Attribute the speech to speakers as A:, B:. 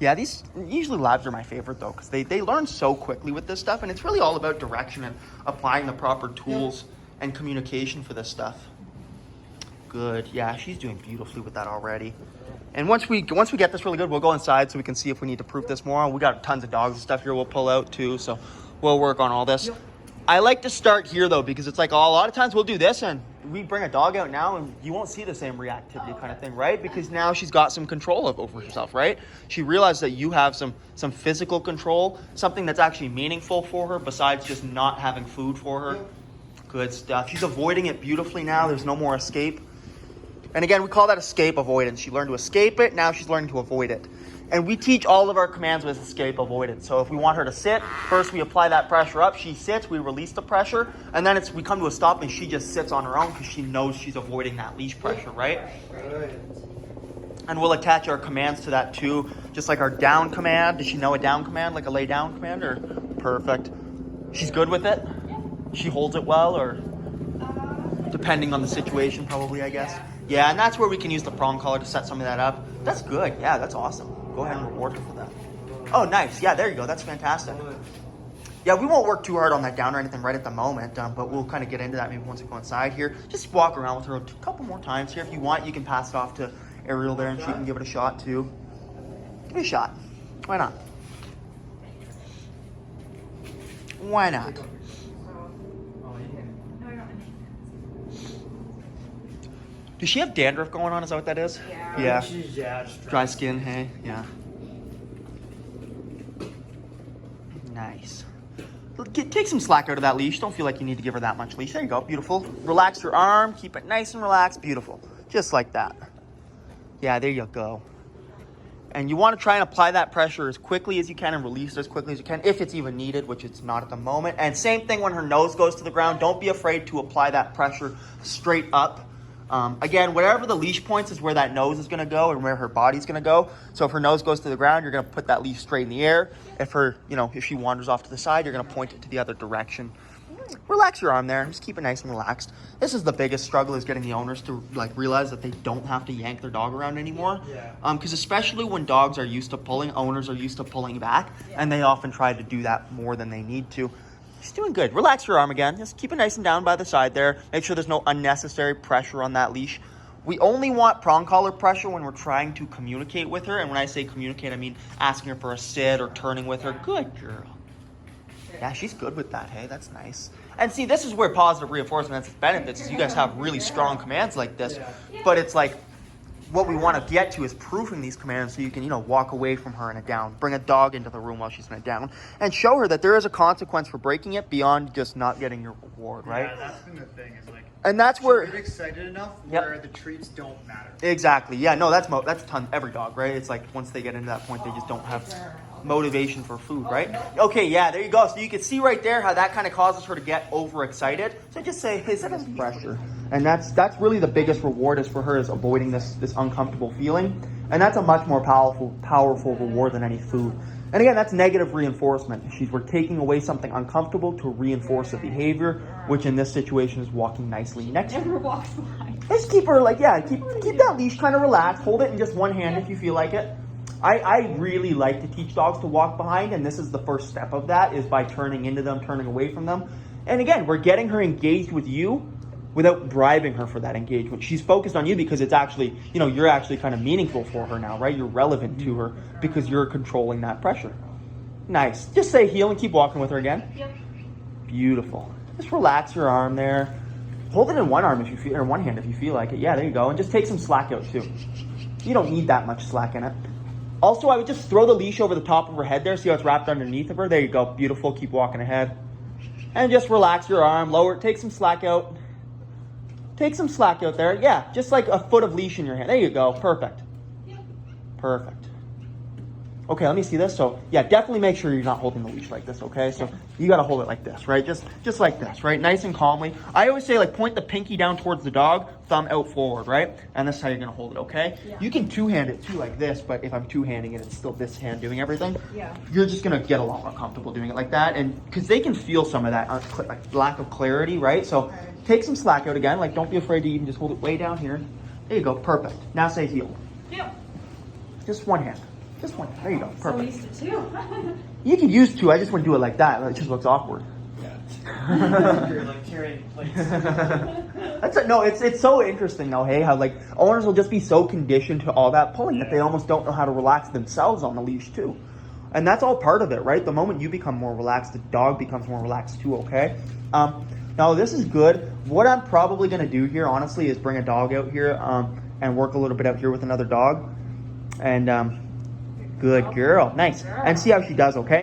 A: Yeah, these usually labs are my favorite though, because they learn so quickly with this stuff, and it's really all about direction and applying the proper tools and communication for this stuff. Good. Yeah, she's doing beautifully with that already. And once we get this really good, we'll go inside so we can see if we need to proof this more. We got tons of dogs and stuff here we'll pull out too, so we'll work on all this. Yep. I like to start here though, because it's like a lot of times we'll do this and we bring a dog out now and you won't see the same reactivity kind of thing, right? Because now she's got some control over herself, right? She realized that you have some physical control, something that's actually meaningful for her besides just not having food for her. Good stuff. She's avoiding it beautifully now. There's no more escape. And again, we call that escape avoidance. She learned to escape it. Now she's learning to avoid it. And we teach all of our commands with escape avoidance. So if we want her to sit, first we apply that pressure up. She sits, we release the pressure. And then we come to a stop and she just sits on her own because she knows she's avoiding that leash pressure, right? And we'll attach our commands to that too. Just like our down command. Does she know a down command, like a lay down command? Or perfect. She's good with it? She holds it well, or depending on the situation probably, I guess. Yeah, and that's where we can use the prong collar to set some of that up. That's good. Yeah, that's awesome. Go ahead and reward her for that. Oh, nice. Yeah, there you go. That's fantastic. Yeah, we won't work too hard on that down or anything right at the moment, but we'll kind of get into that maybe once we go inside here. Just walk around with her a couple more times here. If you want, you can pass it off to Ariel there and she can give it a shot too. Give it a shot. Why not? Why not? Does she have dandruff going on? Is that what that is? Yeah. Yeah. Dry skin, hey? Yeah. Nice. Take some slack out of that leash. Don't feel like you need to give her that much leash. There you go. Beautiful. Relax your arm. Keep it nice and relaxed. Beautiful. Just like that. Yeah, there you go. And you want to try and apply that pressure as quickly as you can and release it as quickly as you can, if it's even needed, which it's not at the moment. And same thing when her nose goes to the ground. Don't be afraid to apply that pressure straight up. Again, wherever the leash points is where that nose is going to go and where her body's going to go. So if her nose goes to the ground, you're going to put that leash straight in the air. If she wanders off to the side, you're going to point it to the other direction. Relax your arm there. Just keep it nice and relaxed. This is the biggest struggle, is getting the owners to realize that they don't have to yank their dog around anymore. Because especially when dogs are used to pulling, owners are used to pulling back, and they often try to do that more than they need to. She's doing good. Relax your arm again. Just keep it nice and down by the side there. Make sure there's no unnecessary pressure on that leash. We only want prong collar pressure when we're trying to communicate with her. And when I say communicate, I mean asking her for a sit or turning with her. Good girl. Yeah, she's good with that, hey? That's nice. And see, this is where positive reinforcement has its benefits, is you guys have really strong commands like this. But it's like, what we want to get to is proofing these commands so you can, walk away from her in a down. Bring a dog into the room while she's in a down. And show her that there is a consequence for breaking it beyond just not getting your reward, right?
B: Yeah, that's been the thing. Is
A: and that's where...
B: She's excited enough where the treats don't matter.
A: Exactly. Yeah, no, that's every dog, right? It's like once they get into that point, they just don't have motivation for food, right? Okay, yeah, there you go. So you can see right there how that kind of causes her to get overexcited. So just say, hey, set some pressure. And that's really the biggest reward is for her, is avoiding this uncomfortable feeling. And that's a much more powerful reward than any food. And again, that's negative reinforcement. We're taking away something uncomfortable to reinforce a behavior, which in this situation is walking nicely next to her.
C: Walks behind.
A: Just keep her keep that leash kind of relaxed. Hold it in just one hand if you feel like it. I really like to teach dogs to walk behind, and this is the first step of that, is by turning into them, turning away from them. And again, we're getting her engaged with you without bribing her for that engagement. She's focused on you because it's actually, you're actually kind of meaningful for her now, right? You're relevant to her because you're controlling that pressure. Nice. Just say heel and keep walking with her again.
C: Yep.
A: Beautiful. Just relax your arm there. Hold it in one arm if you feel, or one hand if you feel like it. Yeah, there you go. And just take some slack out too. You don't need that much slack in it. Also, I would just throw the leash over the top of her head there. See how it's wrapped underneath of her? There you go. Beautiful. Keep walking ahead. And just relax your arm. Lower it. Take some slack out. Take some slack out there. Yeah, just like a foot of leash in your hand. There you go. Perfect. Perfect. Okay, let me see this. So, yeah, definitely make sure you're not holding the leash like this, okay? So, you got to hold it like this, right? Just like this, right? Nice and calmly. I always say, point the pinky down towards the dog, thumb out forward, right? And this is how you're going to hold it, okay? Yeah. You can two-hand it, too, like this, but if I'm two-handing it, it's still this hand doing everything.
C: Yeah.
A: You're just going to get a lot more comfortable doing it like that, and because they can feel some of that lack of clarity, right? So, take some slack out again. Don't be afraid to even just hold it way down here. There you go. Perfect. Now say heel.
C: Yep.
A: Just one hand. Just one. There you go.
C: So
A: Perfect.
C: used to two.
A: You could use two. I just wouldn't do it like that. It just looks awkward.
B: Yeah. You're like carrying plates.
A: It's so interesting though, hey, how like owners will just be so conditioned to all that pulling that they almost don't know how to relax themselves on the leash too. And that's all part of it, right? The moment you become more relaxed, the dog becomes more relaxed too, okay? Now this is good. What I'm probably gonna do here, honestly, is bring a dog out here and work a little bit out here with another dog. And good girl. Nice. And see how she does, okay?